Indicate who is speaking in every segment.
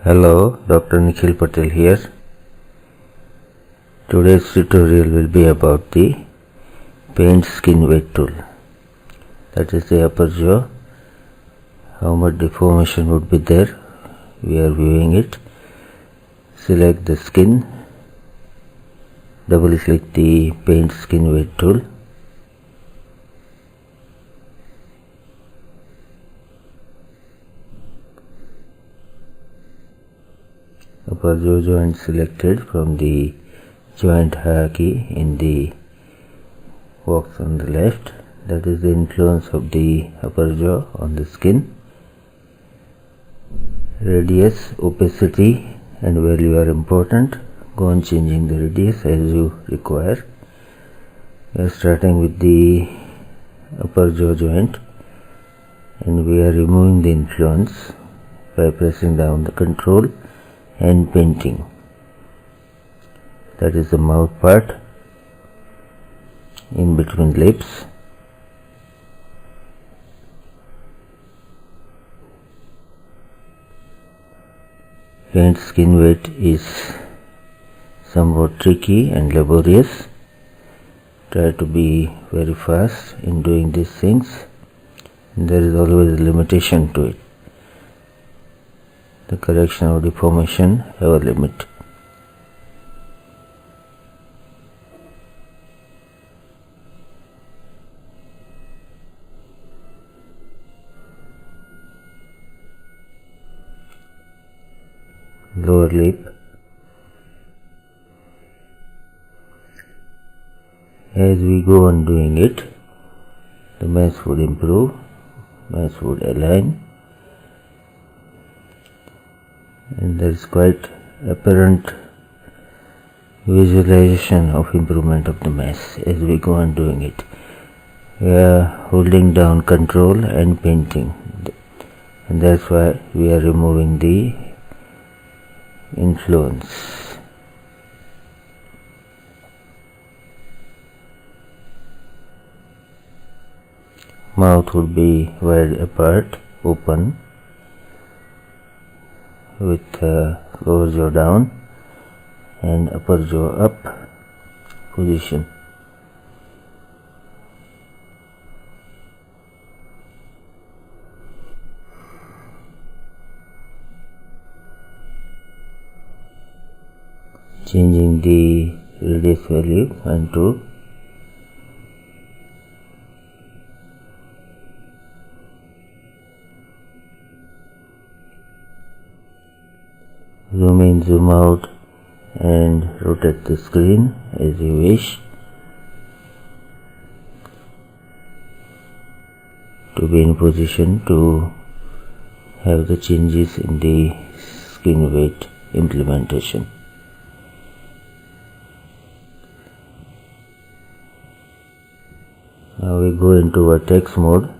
Speaker 1: Hello, Dr. Nikhil Patel here. Today's tutorial will be about the paint skin weight tool. That is the upper jaw. How much deformation would be there? We are viewing it. Select the skin. Double click the paint skin weight tool. Upper jaw joint selected from the joint hierarchy in the box on the left. That is the influence of the upper jaw on the skin. Radius, opacity and value are important. Go on changing the radius as you require. We are starting with the upper jaw joint and we are removing the influence by pressing down the control and painting. That is the mouth part in between lips. Paint skin weight is somewhat tricky and laborious. Try to be very fast in doing these things. There is always a limitation to it. The correction of deformation have a limit. Lower lip. As we go on doing it, the mesh would improve, mesh would align, and there is quite apparent visualization of improvement of the mesh as we go on doing it. We are holding down control and painting, and that's why we are removing the influence. Mouth would be wide apart, open, with lower jaw down and upper jaw up position. Changing the radius value and 2. Zoom in, zoom out and rotate the screen as you wish to be in position to have the changes in the skin weight implementation. Now we go into vertex mode,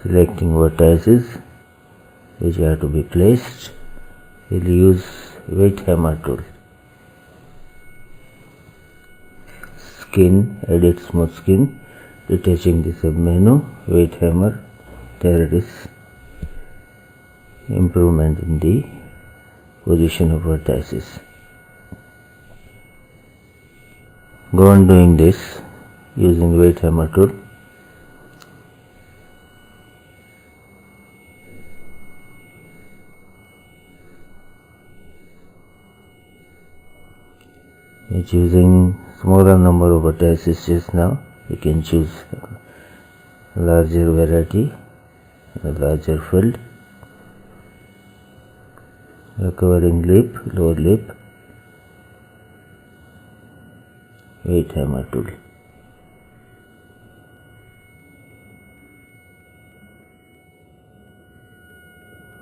Speaker 1: selecting vertices which are to be placed. We'll use weight hammer tool. Skin, edit smooth skin, detaching the submenu, weight hammer, there it is. Improvement in the position of vertices. Go on doing this using weight hammer tool. Choosing smaller number of vertices just now. You can choose a larger variety, a larger field. Covering lip, lower lip, weight hammer tool.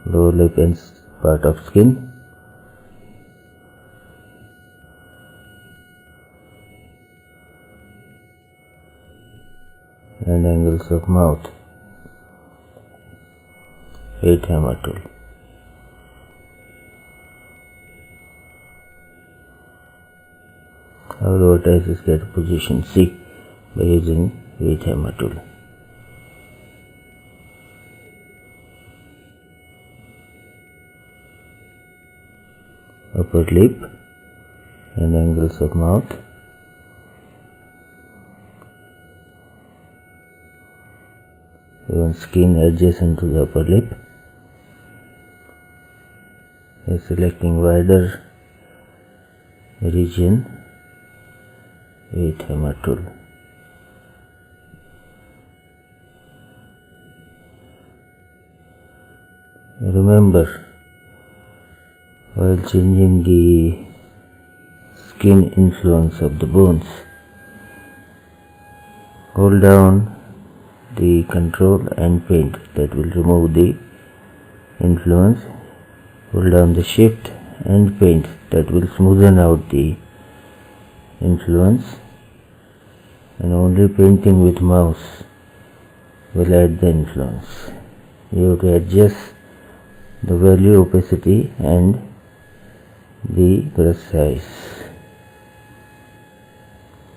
Speaker 1: Lower lip and part of skin. And angles of mouth, weight hammer tool. Our vertices get position C by using weight hammer tool. upper lip and angles of mouth. Even skin adjacent to the upper lip. By selecting wider region with hammer tool. Remember, while changing the skin influence of the bones, hold down the control and paint, that will remove the influence. Hold down the shift and paint, that will smoothen out the influence, and only painting with mouse will add the influence. You have to adjust the value, opacity and the brush size.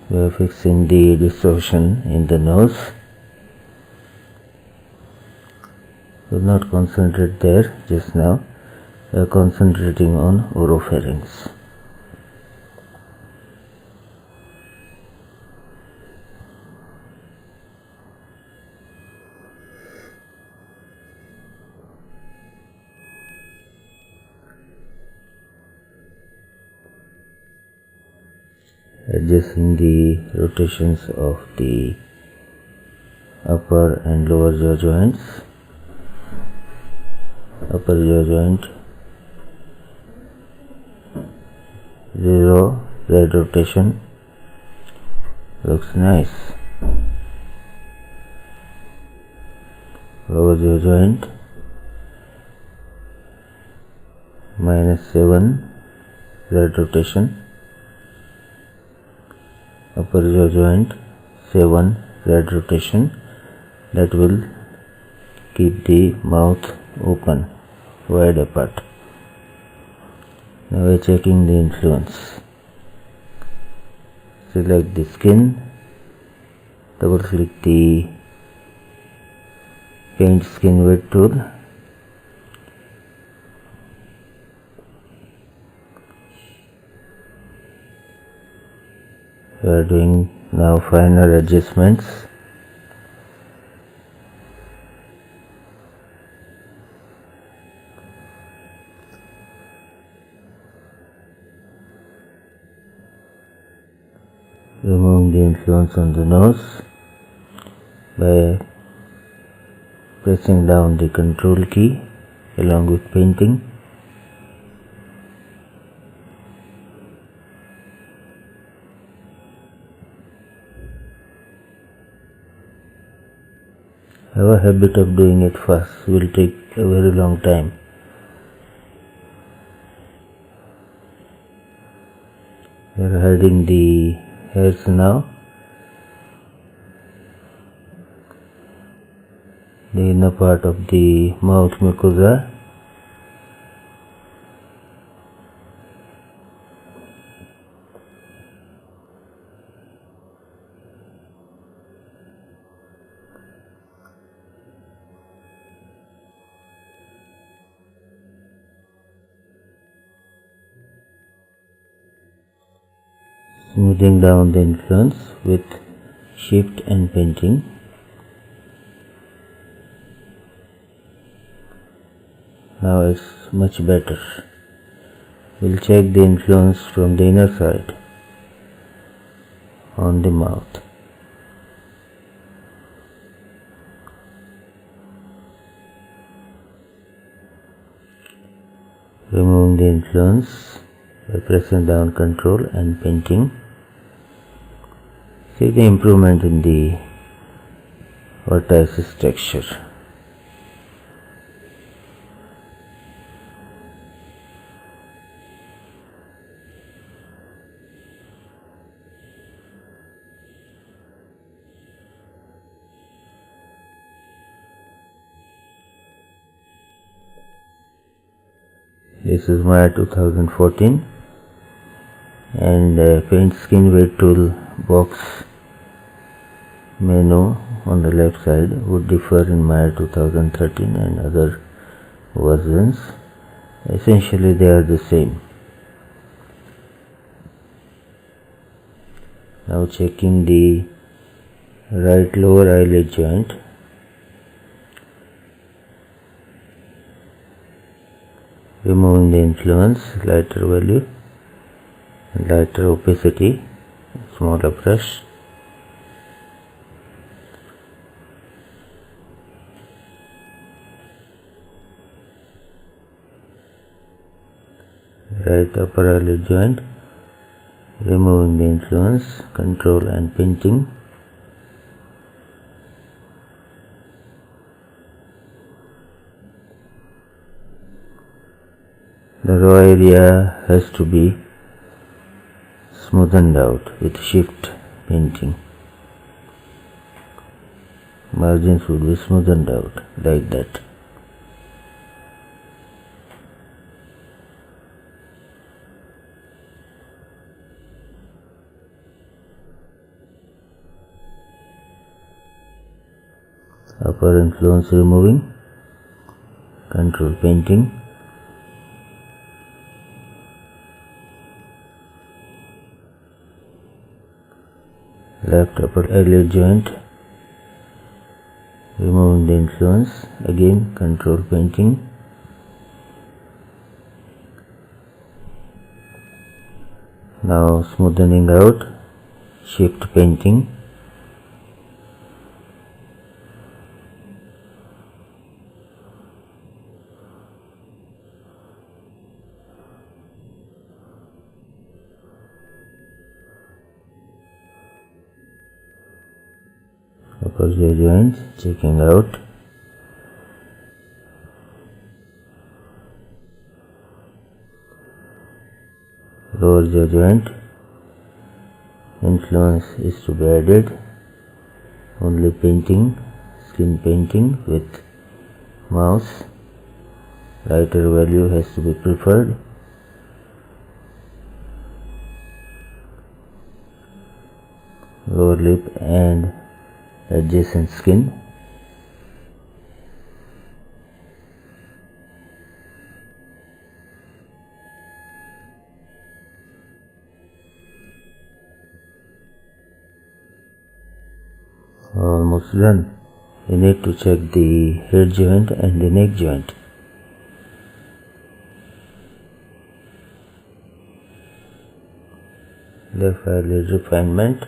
Speaker 1: We are fixing the distortion in the nose. Will not concentrate there just now. We are concentrating on oropharynx. Adjusting the rotations of the upper and lower jaw joints. Upper jaw joint 0 Z rotation, looks nice. Lower jaw joint -7 Z rotation. Upper jaw joint 7 Z rotation, that will keep the mouth open, wide apart. Now we are checking the influence. Select the skin, double click the paint skin weight tool. We are doing now finer adjustments. Removing the influence on the nose by pressing down the control key along with painting. Have a habit of doing it fast, will take a very long time. We are hiding the hairs now. The inner part of the mouth mucosa. Smoothing down the influence with shift and painting. Now it's much better. We'll check the influence from the inner side on the mouth. Removing the influence by pressing down control and painting. See the improvement in the vertices texture. This is Maya 2014, and paint skin weight tool box menu on the left side would differ in Maya 2013 and other versions. Essentially they are the same. Now checking the right lower eyelid joint. Removing the influence, lighter value, lighter opacity, smaller brush. Right upper eyelid joint, removing the influence, control and pinching. The raw area has to be smoothened out with shift painting. Margins would be smoothened out like that. Upper influence removing, control painting. Left upper eyelid joint, removing the influence, again control painting. Now smoothening out, shift painting. Upper jaw joint, checking out. Lower jaw joint, influence is to be added, only painting, skin painting with mouse, lighter value has to be preferred. Lower lip and adjacent skin. Almost done. You need to check the head joint and the neck joint. Left eyelid refinement.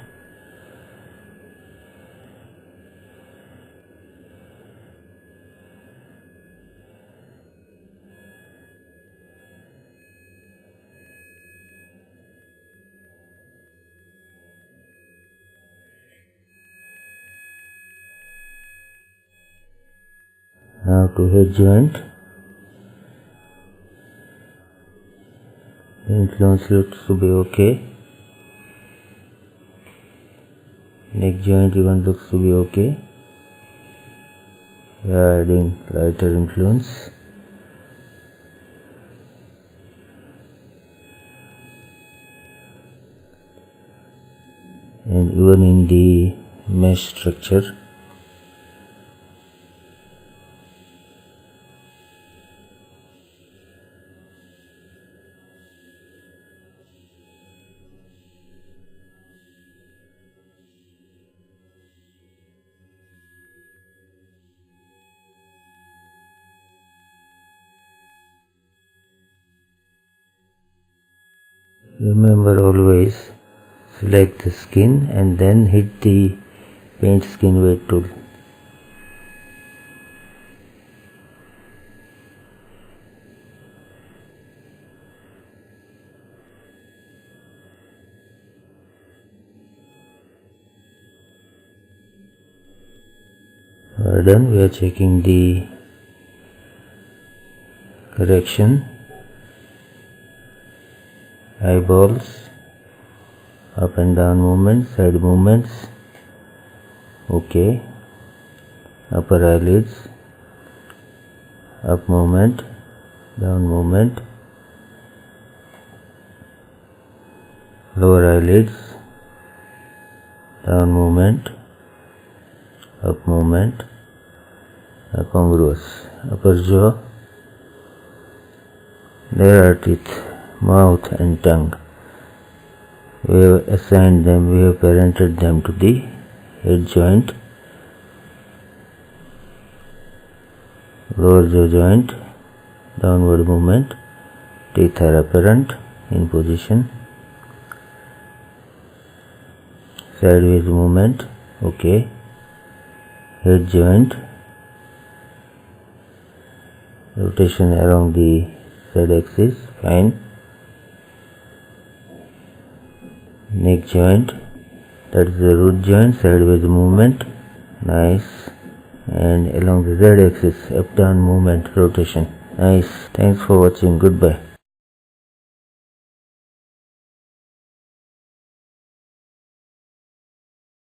Speaker 1: Now to head joint. Influence looks to be okay. Neck joint even looks to be okay. We are adding lighter influence. And even in the mesh structure. Remember always select the skin and then hit the paint skin weight tool. Done. We are checking the correction. Eyeballs, up and down movements, side movements, okay. Upper eyelids, up movement, down movement. Lower eyelids, down movement, up movement, congruous. Upper jaw, there are teeth, mouth and tongue. We have assigned them, we have parented them to the head joint, lower jaw joint, downward movement, teeth are apparent in position, sideways movement, okay, head joint, rotation along the Z axis, fine, neck joint, that is the root joint, sideways movement, nice, and along the Z axis, up down movement, rotation, nice. Thanks for watching, goodbye.